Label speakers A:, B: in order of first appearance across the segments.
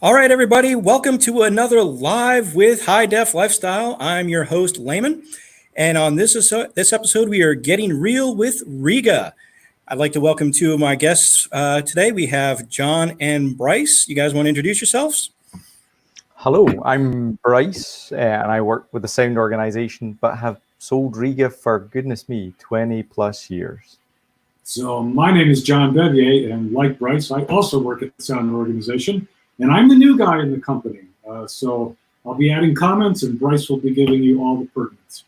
A: All right, everybody, welcome to another Live with High Def Lifestyle. I'm your host, Layman, and on this episode, we are getting real with Riga. I'd like to welcome two of my guests today. We have John and Bryce. You guys want to introduce yourselves?
B: Hello, I'm Bryce, and I work with the sound organization, but have sold Riga for, goodness me, 20 plus years.
C: So my name is John Bevier, and like Bryce, I also work at the Sound Organization, and I'm the new guy in the company. So I'll be adding comments, and Bryce will be giving you all the pertinence.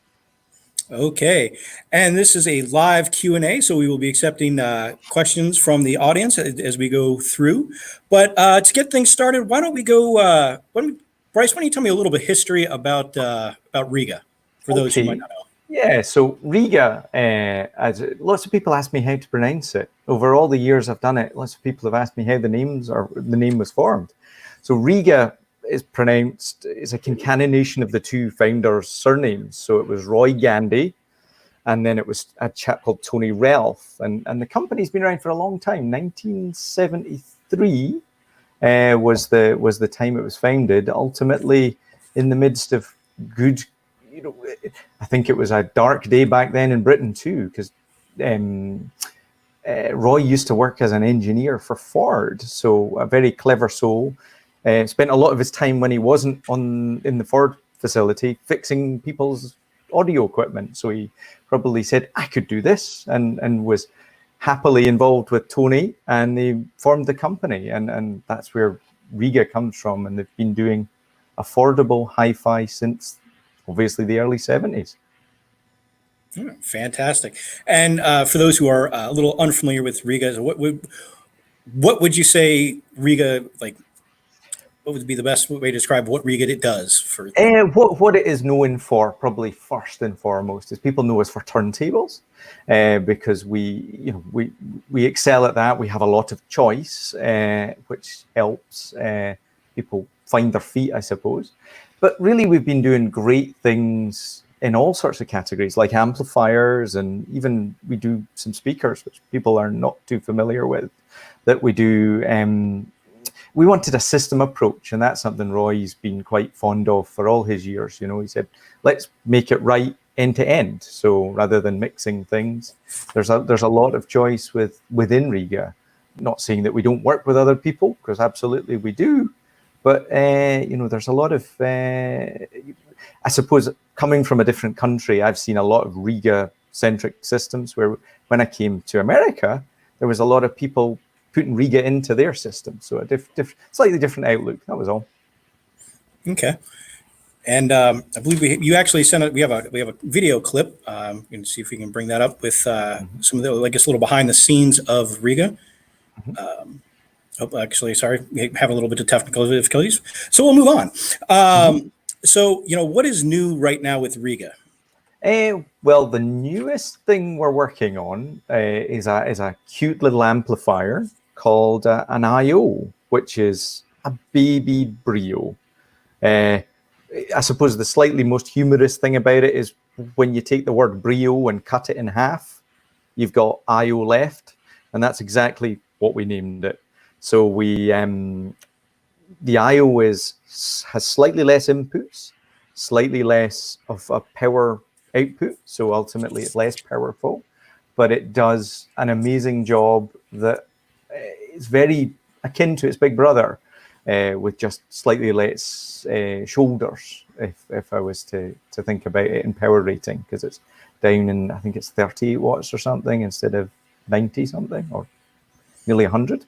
A: Okay, and this is a live Q&A, so we will be accepting questions from the audience as we go through. But to get things started, why don't we go, Bryce, why don't you tell me a little bit of history about Riga, for those who might not know?
B: Yeah, so Riga, as lots of people ask me how to pronounce it. Over all the years I've done it, lots of people have asked me how the name was formed. So Riga is pronounced, is a concatenation of the two founders' surnames. So it was Roy Gandy, and then it was a chap called Tony Relf. And the company's been around for a long time. 1973 was the time it was founded. Ultimately, in the midst of good, I think it was a dark day back then in Britain too, because Roy used to work as an engineer for Ford, so a very clever soul. Spent a lot of his time when he wasn't in the Ford facility fixing people's audio equipment. So he probably said, I could do this, and was happily involved with Tony, and they formed the company. And that's where Riga comes from. And they've been doing affordable hi-fi since obviously the early 70s.
A: Fantastic. And for those who are a little unfamiliar with Riga, what would you say Riga, like, what would be the best way to describe what Riga it does?
B: What it is known for, probably first and foremost, is people know us for turntables, because we excel at that. We have a lot of choice, which helps people find their feet, I suppose. But really, we've been doing great things in all sorts of categories, like amplifiers, and even we do some speakers, which people are not too familiar with, that we do. We wanted a system approach, and that's something Roy's been quite fond of for all his years. He said, let's make it right end to end. So rather than mixing things, there's a lot of choice within Riga. Not saying that we don't work with other people, because absolutely we do. But, there's a lot of, I suppose, coming from a different country, I've seen a lot of Riga-centric systems where when I came to America, there was a lot of people putting Riga into their system. So a slightly different outlook. That was all.
A: Okay. And I believe you actually sent it. We have a video clip. You can see if we can bring that up with some of the, I guess, a little behind the scenes of Riga. Actually, sorry, we have a little bit of technical difficulties, so we'll move on. So, what is new right now with Riga?
B: Well, the newest thing we're working on is a cute little amplifier called an I/O, which is a baby Brio. I suppose the slightly most humorous thing about it is when you take the word Brio and cut it in half, you've got I/O left, and that's exactly what we named it. So the I/O has slightly less inputs, slightly less of a power output, so ultimately it's less powerful, but it does an amazing job that is very akin to its big brother, with just slightly less shoulders, if I was to think about it in power rating, because it's down in, I think it's 38 watts or something instead of 90 something, or nearly 100.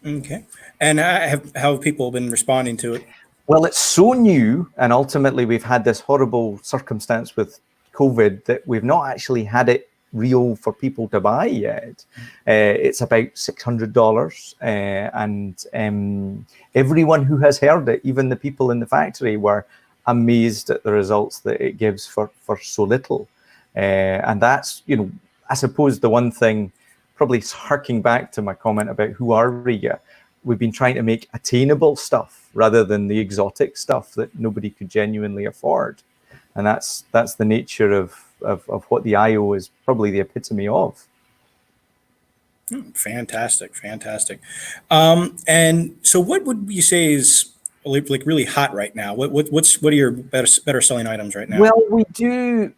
A: Okay. And how have people been responding to it?
B: Well, it's so new, and ultimately we've had this horrible circumstance with COVID that we've not actually had it real for people to buy yet. It's about $600, and everyone who has heard it, even the people in the factory, were amazed at the results that it gives for so little. And that's, I suppose the one thing, probably harking back to my comment about who are Riga, we've been trying to make attainable stuff rather than the exotic stuff that nobody could genuinely afford. And that's the nature of what the I/O is probably the epitome of.
A: Fantastic. And so what would you say is like really hot right now? What are your better selling items right now?
B: Well, we do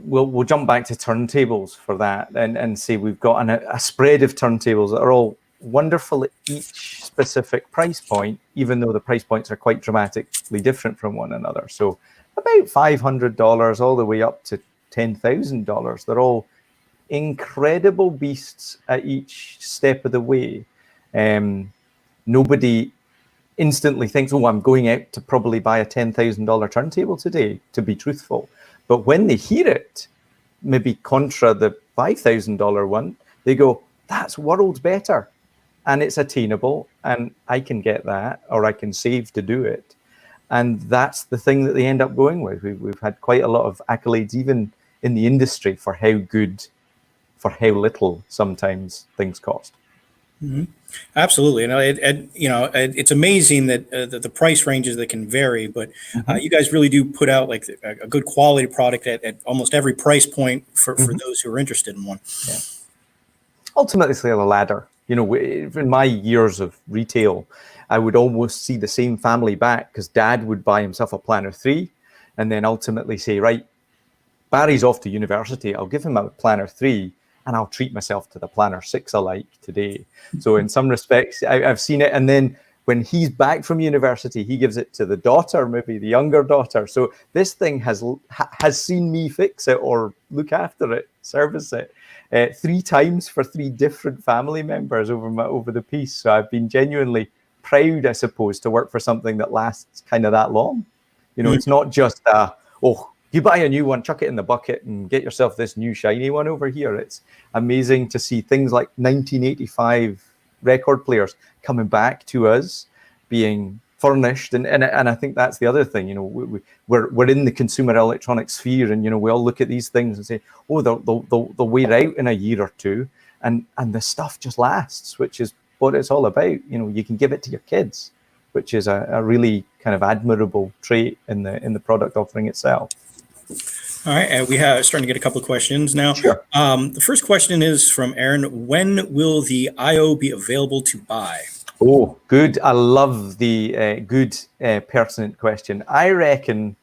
B: we'll jump back to turntables for that and say we've got a spread of turntables that are all wonderful at each specific price point, even though the price points are quite dramatically different from one another. So about $500 all the way up to $10,000. They're all incredible beasts at each step of the way. Nobody instantly thinks, oh, I'm going out to probably buy a $10,000 turntable today, to be truthful. But when they hear it, maybe contra the $5,000 one, they go, that's worlds better. And it's attainable, and I can get that, or I can save to do it. And that's the thing that they end up going with. We've had quite a lot of accolades, even in the industry, for how good, for how little sometimes things cost.
A: Mm-hmm. Absolutely, and it's amazing that the price ranges that can vary, but you guys really do put out like a good quality product at almost every price point for those who are interested in one.
B: Yeah. Ultimately, it's like a ladder. In my years of retail, I would almost see the same family back because Dad would buy himself a Planner 3 and then ultimately say, right, Barry's off to university. I'll give him a Planner 3 and I'll treat myself to the Planner 6 I like today. So in some respects, I've seen it. And then when he's back from university, he gives it to the daughter, maybe the younger daughter. So this thing has seen me fix it or look after it, service it. 3 times for 3 different family members over the piece. So I've been genuinely proud, I suppose, to work for something that lasts kind of that long. It's not just you buy a new one, chuck it in the bucket and get yourself this new shiny one over here. It's amazing to see things like 1985 record players coming back to us, being furnished, and I think that's the other thing. We're in the consumer electronics sphere, and we all look at these things and say, oh, they'll wear out in a year or two, and the stuff just lasts, which is what it's all about. You can give it to your kids, which is a really kind of admirable trait in the product offering itself.
A: All right, and we have starting to get a couple of questions now.
B: Sure.
A: The first question is from Aaron. When will the IO be available to buy?
B: Oh, good. I love the good pertinent question. I reckon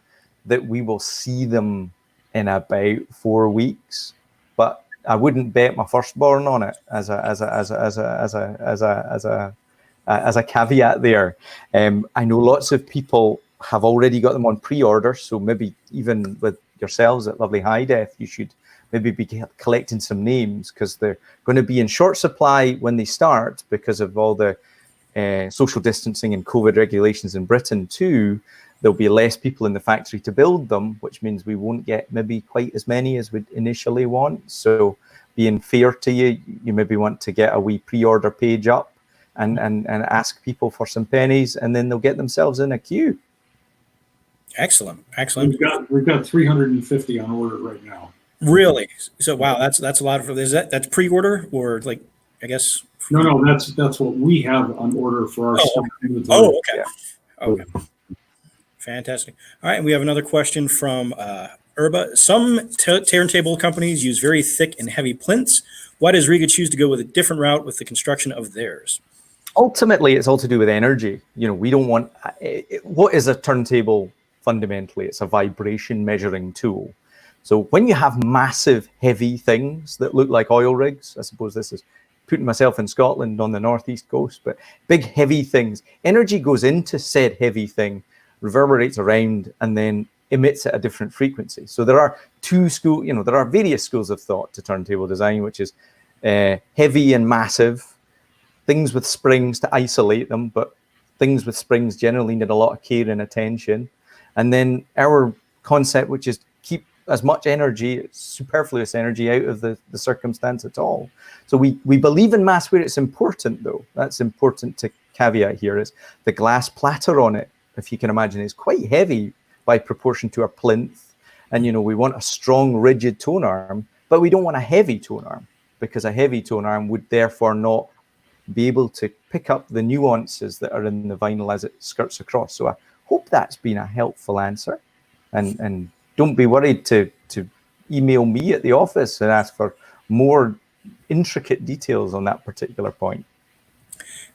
B: that we will see them in about 4 weeks, but I wouldn't bet my firstborn on it as a caveat there. I know lots of people have already got them on pre-order, so maybe even with yourselves at Lovely High Def, you should maybe be collecting some names because they're going to be in short supply when they start because of all the social distancing and COVID regulations in Britain too. There'll be less people in the factory to build them, which means we won't get maybe quite as many as we'd initially want. So being fair to you, you maybe want to get a wee pre-order page up and ask people for some pennies, and then they'll get themselves in a queue.
A: Excellent.
C: We've got 350 on order right now.
A: Really? So wow, that's a lot of. That's pre-order or like I guess.
C: No, that's what we have on order for our stock.
A: Oh, okay.
B: Yeah.
A: Okay. Fantastic. All right, and we have another question from Urba. Some turntable companies use very thick and heavy plinths. Why does Riga choose to go with a different route with the construction of theirs?
B: Ultimately, it's all to do with energy. We don't want. What is a turntable? Fundamentally, it's a vibration measuring tool. So when you have massive, heavy things that look like oil rigs, I suppose this is putting myself in Scotland on the northeast coast, but big, heavy things, energy goes into said heavy thing, reverberates around, and then emits at a different frequency. So there are there are various schools of thought to turntable design, which is heavy and massive, things with springs to isolate them, but things with springs generally need a lot of care and attention. And then our concept, which is keep as much energy, superfluous energy, out of the circumstance at all. So we believe in mass where it's important, though. That's important to caveat here, is the glass platter on it, if you can imagine, is quite heavy by proportion to our plinth. And, we want a strong, rigid tone arm, but we don't want a heavy tone arm, because a heavy tone arm would therefore not be able to pick up the nuances that are in the vinyl as it skirts across. So I hope that's been a helpful answer, and don't be worried to email me at the office and ask for more intricate details on that particular point.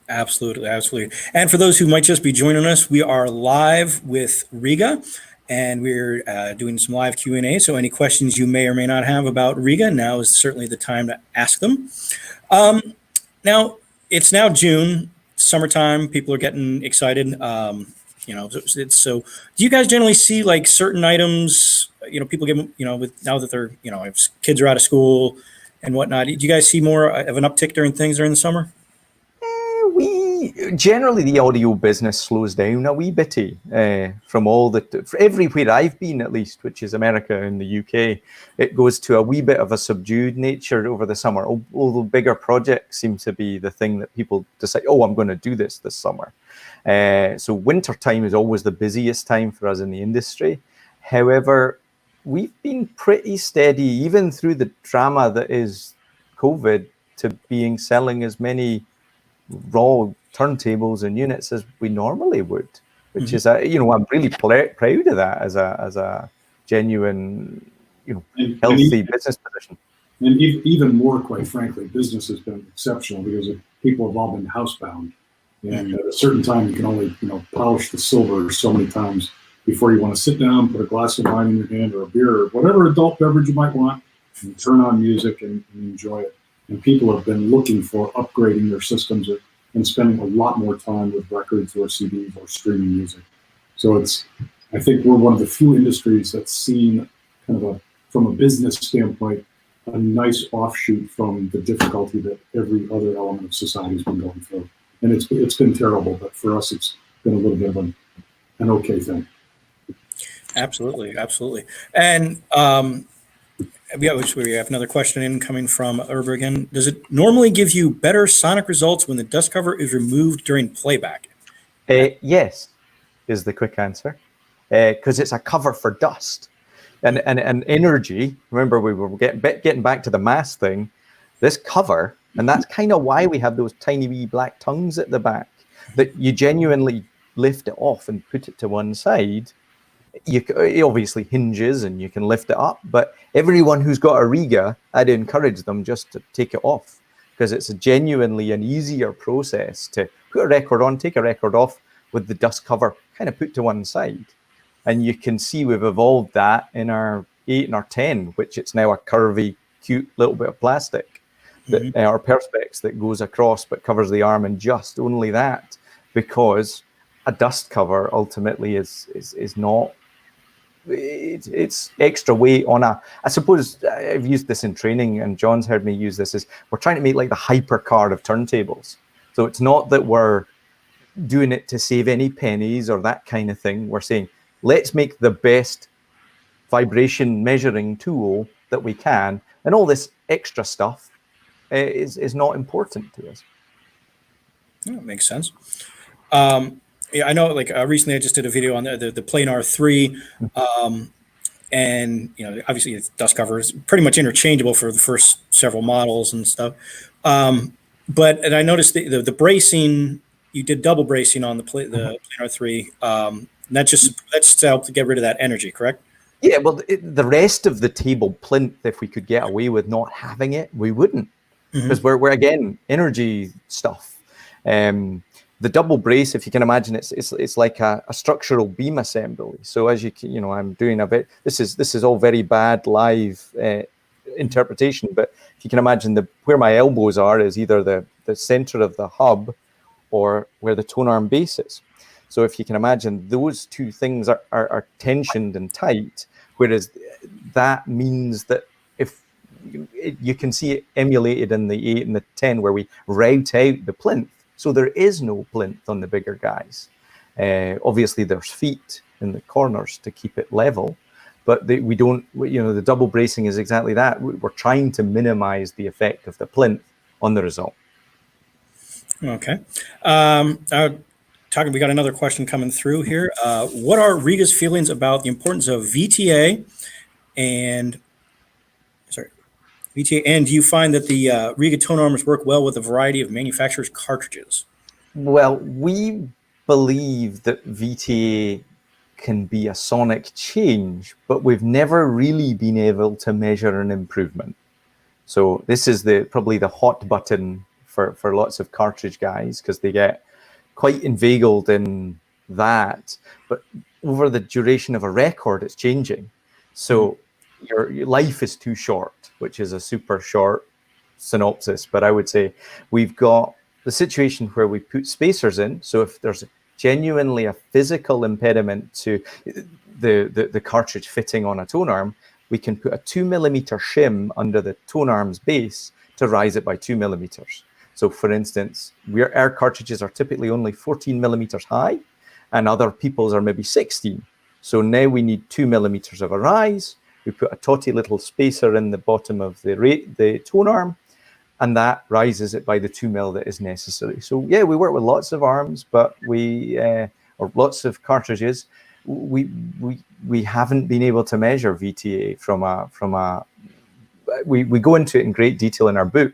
A: Absolutely, absolutely. And for those who might just be joining us, we are live with Riga, and we're doing some live Q&A. So any questions you may or may not have about Riga, now is certainly the time to ask them. Now, it's now June, summertime. People are getting excited. So do you guys generally see like certain items? People get with now that they're if kids are out of school and whatnot. Do you guys see more of an uptick during things during the summer?
B: We generally, the audio business slows down a wee bitty from everywhere I've been, at least, which is America and the UK. It goes to a wee bit of a subdued nature over the summer, although bigger projects seem to be the thing that people decide, oh, I'm going to do this summer. So winter time is always the busiest time for us in the industry. However, we've been pretty steady, even through the drama that is COVID, to selling as many raw turntables and units as we normally would, which is I'm really proud of that as a genuine healthy business position.
C: And even more, quite frankly, business has been exceptional because people have all been housebound, and at a certain time you can only polish the silver so many times before you want to sit down, put a glass of wine in your hand or a beer or whatever adult beverage you might want, and turn on music and enjoy it. And people have been looking for upgrading their systems and spending a lot more time with records or CDs or streaming music. So I think we're one of the few industries that's seen from a business standpoint, a nice offshoot from the difficulty that every other element of society has been going through. And it's been terrible, but for us, it's been a little bit of an okay thing.
A: Absolutely, absolutely. And we have another question in coming from Urber again. Does it normally give you better sonic results when the dust cover is removed during playback?
B: Yes, is the quick answer. Because it's a cover for dust and energy. Remember, we were getting back to the mass thing. This cover, and that's kind of why we have those tiny wee black tongues at the back, that you genuinely lift it off and put it to one side. It obviously hinges and you can lift it up, but everyone who's got a Riga, I'd encourage them just to take it off, because it's genuinely an easier process to put a record on, take a record off with the dust cover kind of put to one side. And you can see we've evolved that in our 8 and our 10, which it's now a curvy, cute little bit of plastic, that our perspex that goes across but covers the arm, and just only that, because a dust cover ultimately is not. It's extra weight on I suppose I've used this in training, and John's heard me use this, is we're trying to make like the hypercar of turntables. So it's not that we're doing it to save any pennies or that kind of thing. We're saying, let's make the best vibration measuring tool that we can, and all this extra stuff is not important to us.
A: Yeah, that makes sense. Yeah, I know. Like recently, I just did a video on the Planar 3, and obviously, the dust cover is pretty much interchangeable for the first several models and stuff. But I noticed the bracing. You did double bracing on the Planar 3. That's to help to get rid of that energy, correct?
B: Yeah. Well, the rest of the table plinth, if we could get away with not having it, we wouldn't, because we're again energy stuff. The double brace, if you can imagine, it's like a structural beam assembly. So as you can, I'm doing a bit. This is all very bad live interpretation, but if you can imagine, where my elbows are is either the center of the hub or where the tone arm base is. So if you can imagine, those two things are tensioned and tight, whereas that means that if you can see it emulated in the 8 and the 10, where we route out the plinth. So there is no plinth on the bigger guys. Obviously, there's feet in the corners to keep it level, but we don't. The double bracing is exactly that. We're trying to minimize the effect of the plinth on the result.
A: Okay. We got another question coming through here. What are Riga's feelings about the importance of VTA and do you find that the Riga tone armors work well with a variety of manufacturers' cartridges?
B: Well, we believe that VTA can be a sonic change, but we've never really been able to measure an improvement. So this is probably the hot button for lots of cartridge guys because they get quite inveigled in that. But over the duration of a record, it's changing. So your life is too short, which is a super short synopsis. But I would say we've got the situation where we put spacers in. So if there's genuinely a physical impediment to the cartridge fitting on a tone arm, we can put a 2mm shim under the tone arm's base to rise it by 2mm. So for instance, our cartridges are typically only 14mm high, and other people's are maybe 16. So now we need 2mm of a rise. We put a totty little spacer in the bottom of the tone arm, and that rises it by the 2mm that is necessary. So yeah, we work with lots of arms, but or lots of cartridges. We haven't been able to measure VTA we go into it in great detail in our book,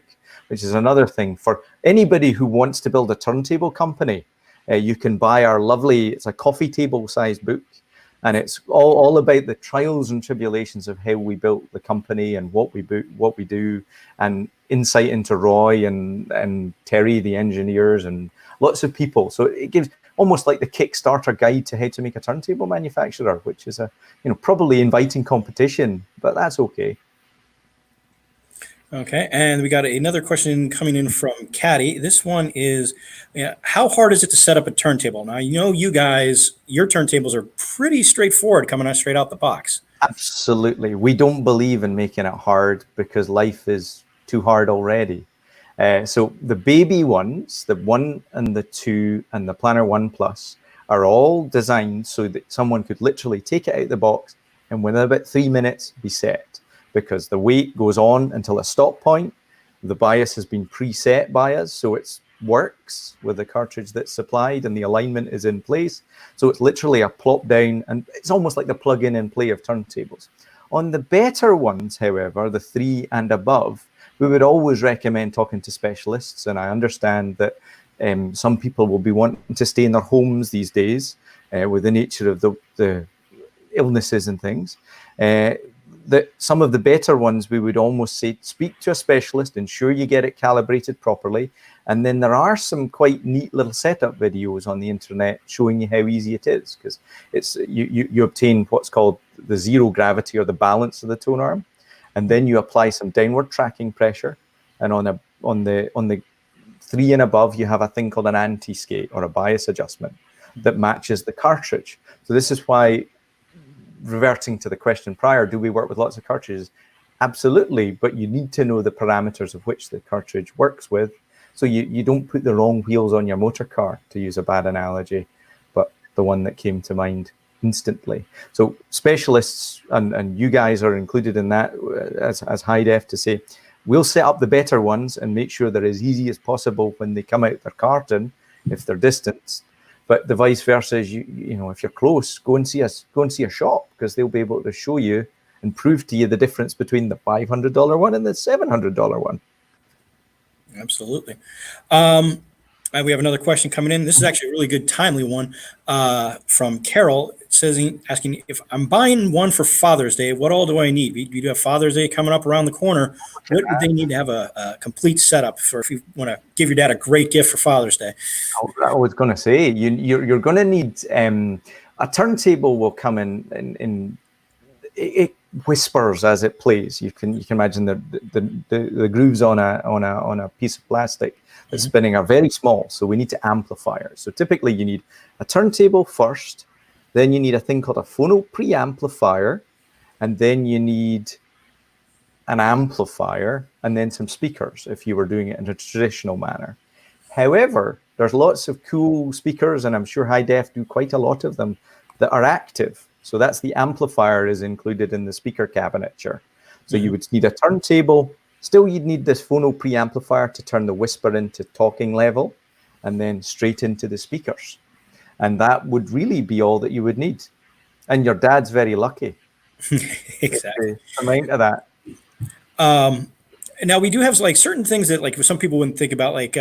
B: which is another thing for anybody who wants to build a turntable company. You can buy our lovely, it's a coffee table sized book, and it's all about the trials and tribulations of how we built the company and what we do, and insight into Roy and Terry, the engineers, and lots of people. So it gives almost like the Kickstarter guide to how to make a turntable manufacturer, which is probably inviting competition, but that's okay.
A: Okay, and we got another question coming in from Caddy. This one is, how hard is it to set up a turntable? Now, you guys, your turntables are pretty straightforward coming out straight out the box.
B: Absolutely. We don't believe in making it hard because life is too hard already. So the baby ones, the 1 and the 2 and the Planner 1 Plus, are all designed so that someone could literally take it out of the box and within about 3 minutes be set. Because the weight goes on until a stop point. The bias has been preset by us, so it works with the cartridge that's supplied and the alignment is in place. So it's literally a plop down, and it's almost like the plug-in and play of turntables. On the better ones, however, the 3 and above, we would always recommend talking to specialists. And I understand that some people will be wanting to stay in their homes these days with the nature of the illnesses and things. That some of the better ones, we would almost say, speak to a specialist, ensure you get it calibrated properly. And then there are some quite neat little setup videos on the internet showing you how easy it is, because it's you obtain what's called the zero gravity or the balance of the tone arm, and then you apply some downward tracking pressure. And on the 3 and above, you have a thing called an anti-skate or a bias adjustment that matches the cartridge. So this is why, reverting to the question prior, do we work with lots of cartridges? Absolutely, but you need to know the parameters of which the cartridge works with, so you don't put the wrong wheels on your motor car, to use a bad analogy, but the one that came to mind instantly. So specialists, and you guys are included in that as high def, to say, we'll set up the better ones and make sure they're as easy as possible when they come out their carton, if they're distanced. But the vice versa is, if you're close, go and see a shop, because they'll be able to show you and prove to you the difference between the $500 one and the $700 one.
A: Absolutely. And we have another question coming in. This is actually a really good, timely one from Carol. It says, asking, if I'm buying one for Father's Day, what all do I need? We do have Father's Day coming up around the corner. What do they need to have a complete setup for if you want to give your dad a great gift for Father's Day?
B: I was going to say, you're going to need a turntable. Will come in it whispers as it plays. You can imagine the grooves on a piece of plastic that's spinning are very small, so we need to amplify it. So typically you need a turntable first, then you need a thing called a phono preamplifier, and then you need an amplifier, and then some speakers if you were doing it in a traditional manner. However, there's lots of cool speakers, and I'm sure High Def do quite a lot of them, that are active. So that's the amplifier is included in the speaker cabinetry. So you would need a turntable. Still, you'd need this phono preamplifier to turn the whisper into talking level, and then straight into the speakers. And that would really be all that you would need. And your dad's very lucky.
A: Exactly.
B: Amount of that.
A: Now we do have certain things that some people wouldn't think about, like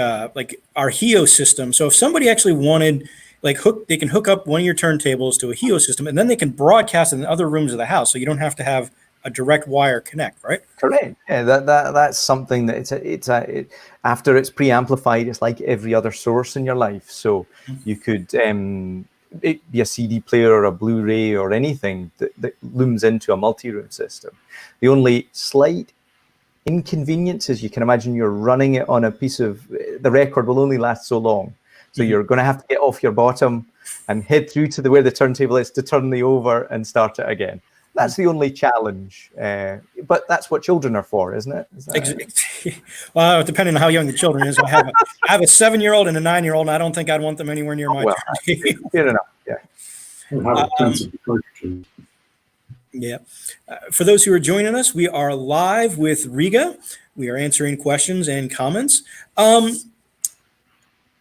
A: our HEO system. So if somebody actually wanted they can hook up one of your turntables to a HEO system, and then they can broadcast it in other rooms of the house. So you don't have to have a direct wire connect, right?
B: Correct. Yeah, that's something that after it's preamplified, it's like every other source in your life. So you could it be a CD player or a Blu-ray or anything that looms into a multi-room system. The only slight inconvenience is you can imagine you're running it on a piece of the record will only last so long. So you're going to have to get off your bottom and head through to where the turntable is to turn the over and start it again. That's the only challenge, but that's what children are for, isn't it?
A: Well, depending on how young the children is, I have a 7-year-old and a 9-year-old, and I don't think I'd want them anywhere near my turntable.
B: Fair enough. Yeah.
C: How expensive the cartridges.
A: Yeah. For those who are joining us, we are live with Riga. We are answering questions and comments.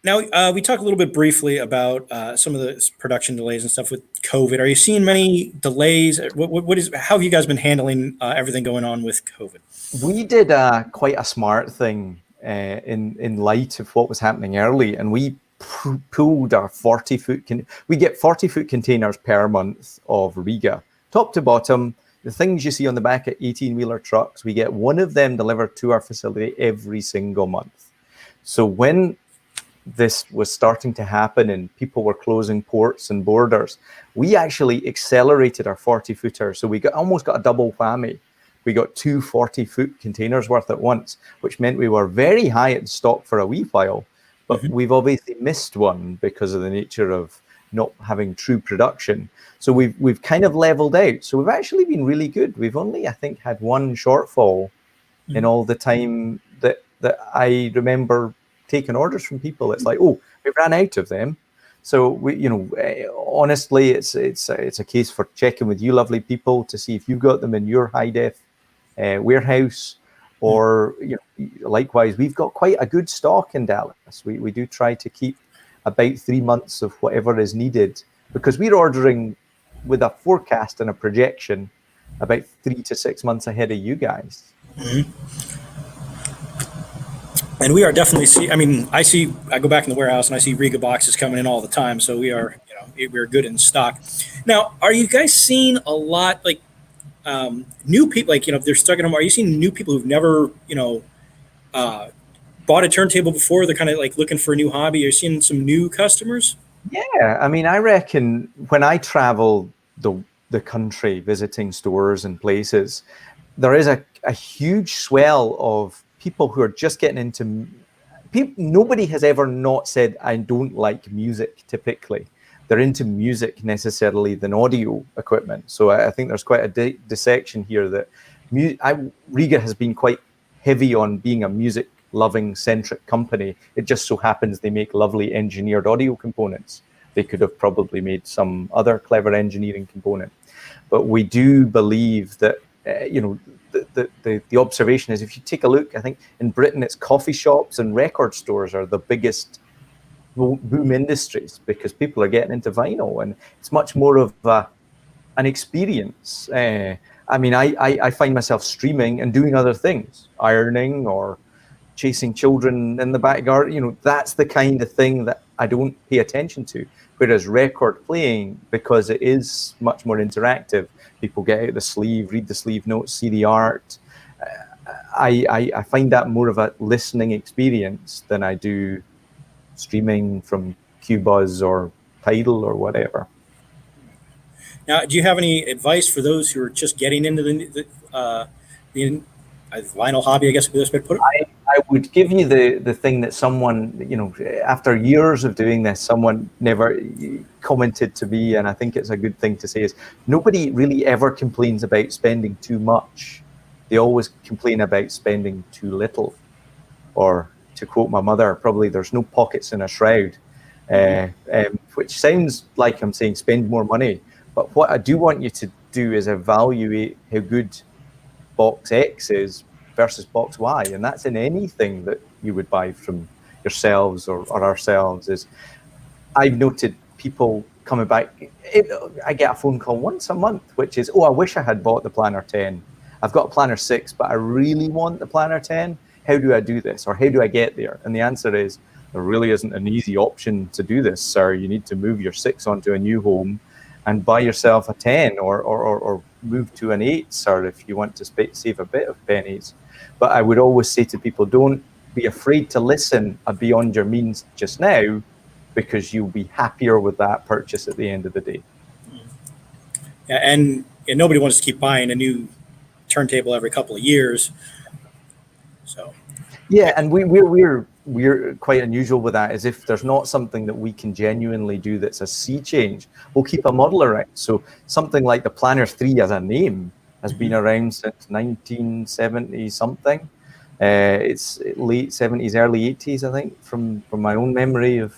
A: Now, we talked a little bit briefly about some of the production delays and stuff with COVID. Are you seeing many delays? How have you guys been handling everything going on with COVID?
B: We did quite a smart thing in light of what was happening early, and we pulled our 40-foot. We get 40-foot containers per month of Riga, top to bottom. The things you see on the back of 18-wheeler trucks, we get one of them delivered to our facility every single month. So when this was starting to happen and people were closing ports and borders, we actually accelerated our 40-footer. So we almost got a double whammy. We got 2 40-foot containers worth at once, which meant we were very high in stock for a wee while. But we've obviously missed one because of the nature of not having true production. So we've kind of leveled out. So we've actually been really good. We've only, I think, had one shortfall in all the time that I remember taking orders from people. It's like, oh, we ran out of them. So we, honestly, it's a case for checking with you lovely people to see if you got them in your high def warehouse, or likewise, we've got quite a good stock in Dallas. We do try to keep about 3 months of whatever is needed, because we're ordering with a forecast and a projection about 3 to 6 months ahead of you guys.
A: And we are definitely I go back in the warehouse and I see Riga boxes coming in all the time. So we're good in stock. Now, are you guys seeing a lot like new people, like, if they're stuck at home, are you seeing new people who've never, bought a turntable before? They're kind of like looking for a new hobby. Are you seeing some new customers?
B: Yeah. I reckon when I travel the country visiting stores and places, there is a huge swell of people who are just getting into nobody has ever not said, I don't like music typically. They're into music necessarily than audio equipment. So I think there's quite a dissection here that Riga has been quite heavy on being a music loving centric company. It just so happens they make lovely engineered audio components. They could have probably made some other clever engineering component. But we do believe that, the observation is, if you take a look, I think in Britain, it's coffee shops and record stores are the biggest boom industries, because people are getting into vinyl, and it's much more of an experience. I find myself streaming and doing other things, ironing or chasing children in the back garden. That's the kind of thing that I don't pay attention to. Whereas record playing, because it is much more interactive, people get out the sleeve, read the sleeve notes, see the art. I find that more of a listening experience than I do streaming from Qbuzz or Tidal or whatever.
A: Now, do you have any advice for those who are just getting into the vinyl hobby, I guess would be the best way to put it?
B: I would give you the thing that someone, after years of doing this, someone never commented to me, and I think it's a good thing to say, is nobody really ever complains about spending too much. They always complain about spending too little. Or to quote my mother, probably there's no pockets in a shroud, which sounds like I'm saying spend more money. But what I do want you to do is evaluate how good box X is versus box Y, and that's in anything that you would buy from yourselves or ourselves. Is I've noted people coming back. I get a phone call once a month, which is, I wish I had bought the Planner 10. I've got a Planner 6, but I really want the Planner 10. How do I do this, or how do I get there? And the answer is, there really isn't an easy option to do this, sir. You need to move your 6 onto a new home and buy yourself a 10, or move to an 8s, or if you want to save a bit of pennies. But I would always say to people, don't be afraid to listen beyond your means just now, because you'll be happier with that purchase at the end of the day.
A: Yeah, and nobody wants to keep buying a new turntable every couple of years. So
B: yeah, and we're quite unusual with that. Is if there's not something that we can genuinely do that's a sea change, we'll keep a model around. So something like the Planner 3 as a name has been around since 1970 something. It's late 70s, early 80s, I think, from my own memory of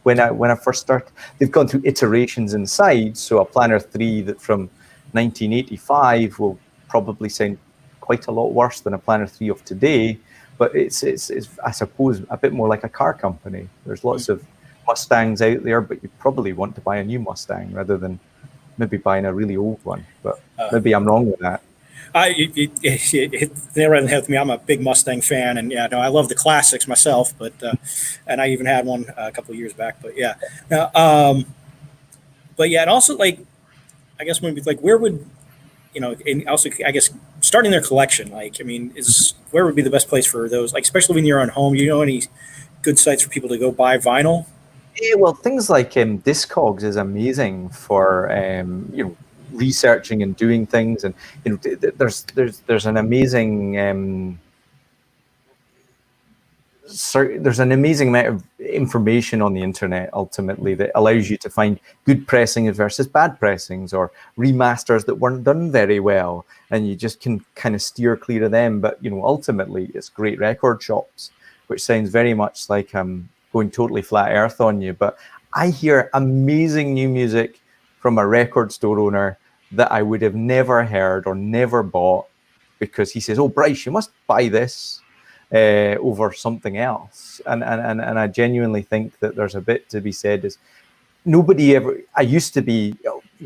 B: when I first started. They've gone through iterations inside. So a Planner 3 that from 1985 will probably sound quite a lot worse than a Planner 3 of today. But it's I suppose a bit more like a car company. There's lots of Mustangs out there, but you probably want to buy a new Mustang rather than maybe buying a really old one. But maybe I'm wrong with that.
A: They right with me. I'm a big Mustang fan, and yeah, no, I love the classics myself. But and I even had one a couple of years back. But yeah, but yeah, and also like, I guess maybe like where would and also I guess starting their collection. Like, I mean, is where would be the best place for those? Like, especially when you're on home. You know any good sites for people to go buy vinyl?
B: Yeah, well, things like Discogs is amazing for researching and doing things, and there's an amazing there's an amazing amount of information on the internet ultimately that allows you to find good pressings versus bad pressings, or remasters that weren't done very well, and you just can kind of steer clear of them. But ultimately it's great record shops, which sounds very much like going totally flat earth on you, but I hear amazing new music from a record store owner that I would have never heard or never bought, because he says, "Oh, Bryce, you must buy this over something else." And I genuinely think that there's a bit to be said. Is nobody ever, I used to be,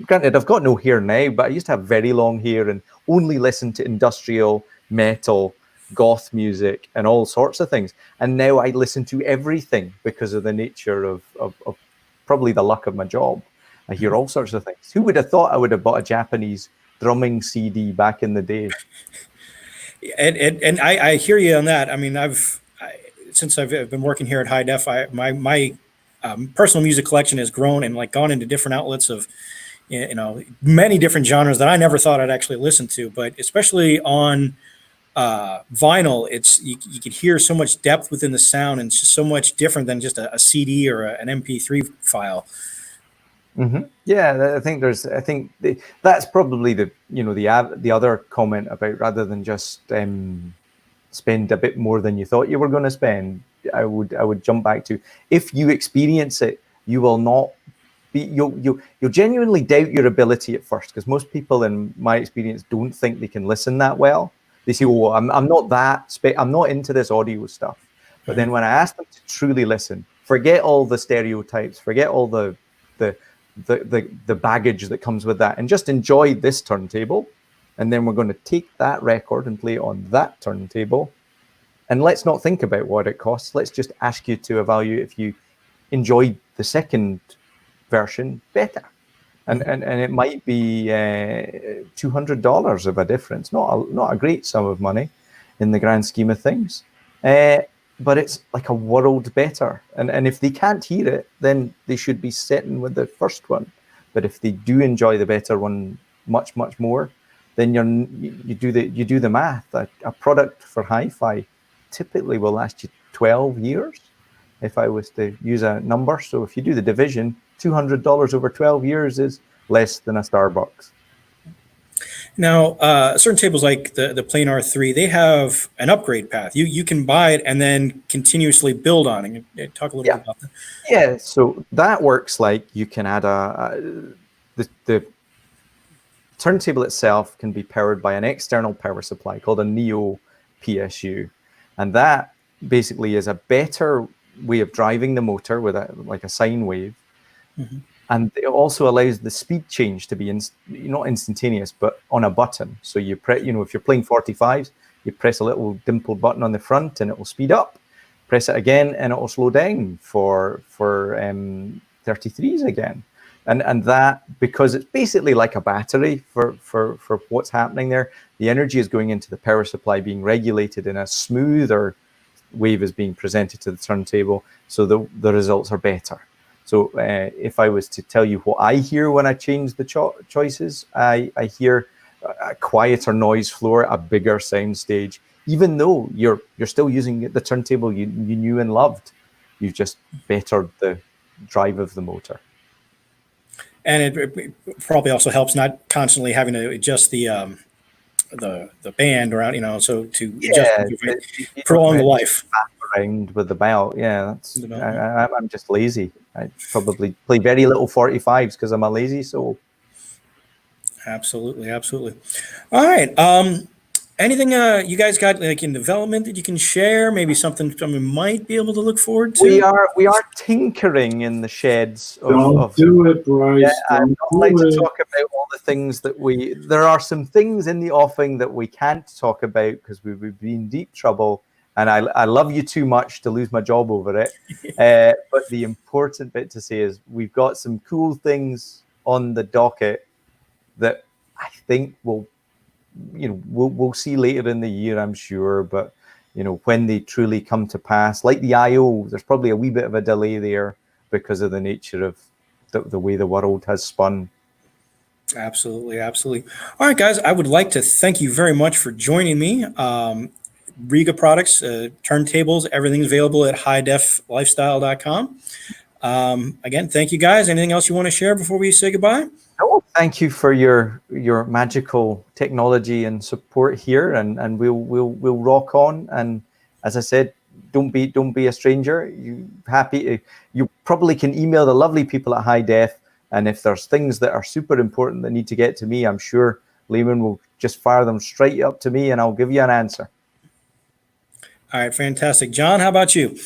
B: granted I've got no hair now, but I used to have very long hair and only listen to industrial, metal, goth music and all sorts of things. And now I listen to everything because of the nature of probably the luck of my job. I hear all sorts of things. Who would have thought I would have bought a Japanese drumming CD back in the day?
A: And I hear you on that. I mean, since I've been working here at High Def, my personal music collection has grown and like gone into different outlets of many different genres that I never thought I'd actually listen to. But especially on vinyl, it's you could hear so much depth within the sound, and it's just so much different than just a CD or an MP3 file.
B: Mm-hmm. Yeah, I think that's probably the other comment about, rather than just spend a bit more than you thought you were going to spend. I would jump back to, if you experience it, you will not be you'll genuinely doubt your ability at first, because most people, in my experience, don't think they can listen that well. They say, "Oh, I'm not I'm not into this audio stuff." But then when I ask them to truly listen, forget all the stereotypes, forget all the baggage that comes with that, and just enjoy this turntable. And then we're going to take that record and play it on that turntable. And let's not think about what it costs. Let's just ask you to evaluate if you enjoyed the second version better. And it might be $200 of a difference. Not a great sum of money in the grand scheme of things. But it's like a world better. And if they can't hear it, then they should be sitting with the first one. But if they do enjoy the better one much, much more, then you do the math. A product for hi-fi typically will last you 12 years, if I was to use a number. So if you do the division, $200 over 12 years is less than a Starbucks.
A: Now, certain tables like the Planar 3, they have an upgrade path. You can buy it and then continuously build on it. Talk a little bit about that.
B: Yeah, so that works like you can add the turntable itself can be powered by an external power supply called a Neo PSU. And that basically is a better way of driving the motor with like a sine wave. Mm-hmm. And it also allows the speed change to be not instantaneous, but on a button. So you press, if you're playing 45s, you press a little dimpled button on the front and it will speed up. Press it again and it will slow down for 33s again. And that, because it's basically like a battery for what's happening there, the energy is going into the power supply, being regulated in a smoother wave is being presented to the turntable, so the results are better. So if I was to tell you what I hear when I change the choices, I hear a quieter noise floor, a bigger sound stage, even though you're still using the turntable you knew and loved. You've just bettered the drive of the motor.
A: And it probably also helps not constantly having to adjust the band around, so to adjust, prolong the life
B: around with the belt. Yeah, I'm just lazy. I probably play very little 45s because I'm a lazy soul.
A: Absolutely. All right. Anything you guys got like in development that you can share? Maybe something someone might be able to look forward to.
B: We are tinkering in the sheds of.
C: Don't do it, Bryce.
B: Yeah, I'm not like to talk about all the things that there are some things in the offing that we can't talk about because we would be in deep trouble. And I love you too much to lose my job over it. But the important bit to say is we've got some cool things on the docket that I think we'll see later in the year, I'm sure. But when they truly come to pass, like the I/O, there's probably a wee bit of a delay there because of the nature of the way the world has spun.
A: Absolutely. All right, guys, I would like to thank you very much for joining me. Riga products, turntables, everything's available at highdeflifestyle.com. Again, thank you, guys. Anything else you want to share before we say goodbye?
B: Oh, thank you for your magical technology and support here, and we'll rock on. And as I said, don't be a stranger. You probably can email the lovely people at High Def, and if there's things that are super important that need to get to me, I'm sure Lehman will just fire them straight up to me, and I'll give you an answer.
A: All right, fantastic. John, how about you?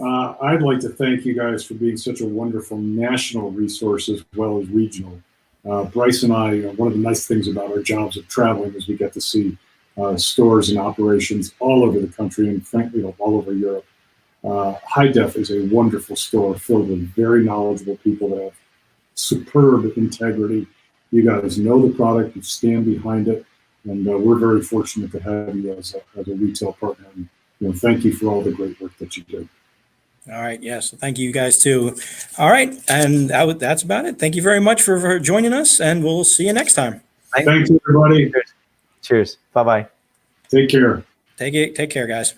C: I'd like to thank you guys for being such a wonderful national resource as well as regional. Bryce and I, one of the nice things about our jobs of traveling is we get to see stores and operations all over the country and frankly all over Europe. High Def is a wonderful store filled with very knowledgeable people that have superb integrity. You guys know the product, you stand behind it, and we're very fortunate to have you as a retail partner. And, thank you for all the great work that you do.
A: All right. Yes. Thank you guys too. All right. And that's about it. Thank you very much for joining us, and we'll see you next time.
C: Thanks, everybody.
B: Cheers. Bye-bye.
C: Take care.
A: Take care, guys.